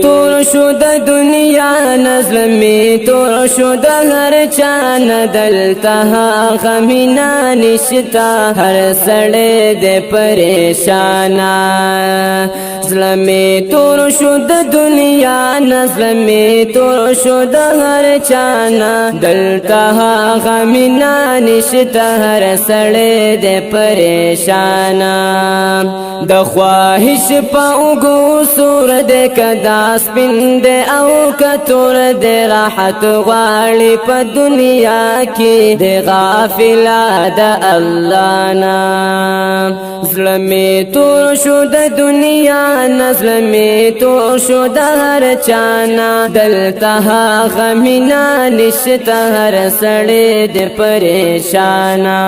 تور شو د دنیا نظلمی تور شو د هر چان دلتا غمینا نشتا هر سړی د پریشانا ظلمی تور شو د دنیا نظلمی تور شو د هر چانا دلتا غمینا نشتا هر سړی د پریشانا د خواهش په اوګو سور د کدا سپین د او کتور د راحت غواړي په دنیا کې د غافل د الله نا ظلمی تور شو د دنیا نظلمی تور شو د هر چانا دلتا غمینا نشتا هر سړی د پریشانا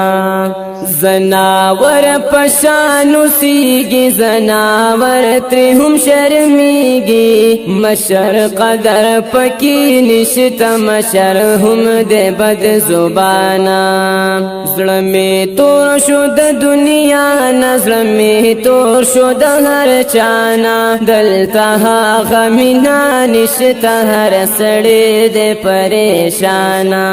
زناور پشانو سیگی زناور تری هم شرمیگی مشر قدر پکی نشتا مشر هم دے بد زبانا ظلمی تور شو د دنیا نظلمی تور شو د هر چانا دلتا غمینا نشتا هر سړی د پریشانا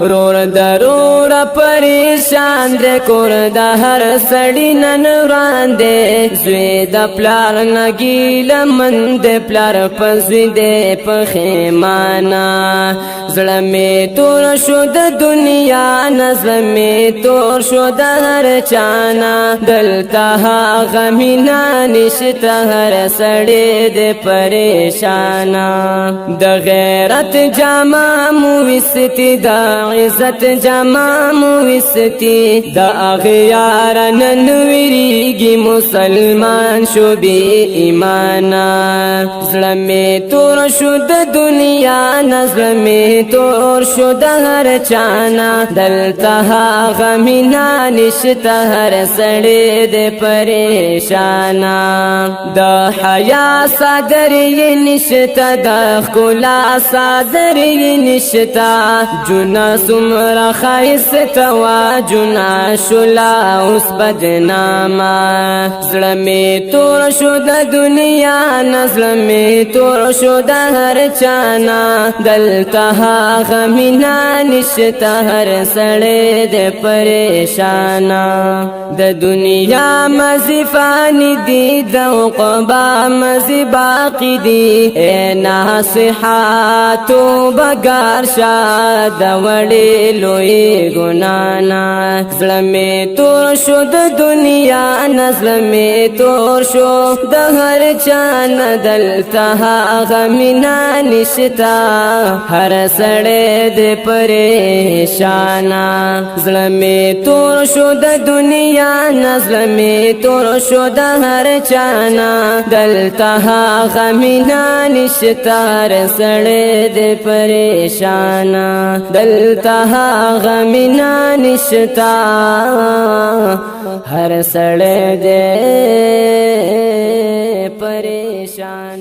رور درور پریشان کور د هر سړی نن وړاندې زوی د پلار نګیل من د پلار پزوی د پخیمانا زړه می تور شو د دنیا نظم می تور شو د هر چانا دلتا غمینا نشتا هر سړی د پریشانا د غیرت جامه مو وستی د عزت جامه مو وستی دا اغیار نن ویریگی مسلمان شو بی ایمانا ظلمی تور شو د دنیا نظلمی تور شو د هر چانا دلتا غمینا نشتا هر سړی د پریشانا د حیا صادر یې نشتا د ښکلا صادر یې نشتا جنا سمرا خایسته وا جنا شلا اوس بدناما زړه می تور شو د دنیا نظم می تور شو د هر چانا دلتا غمینا نشتا هر سړی د پریشانا د دنیا مزی فانی دی د عقبا مزی باقی دی اے ناصحاتو بگار شاد وړي لوی ګنانا ظلمی تور شو د دنیا نظلمی تور شو د هر چان دلتا غمینا نشتا هر سړی د پریشانا ظلمی تور شو د دنیا نظلمی تور شو د هر چانا دلتا غمینا نشتا هر سړی د پریشانا دلتا غمینا نشتا هر سړی دې پریشان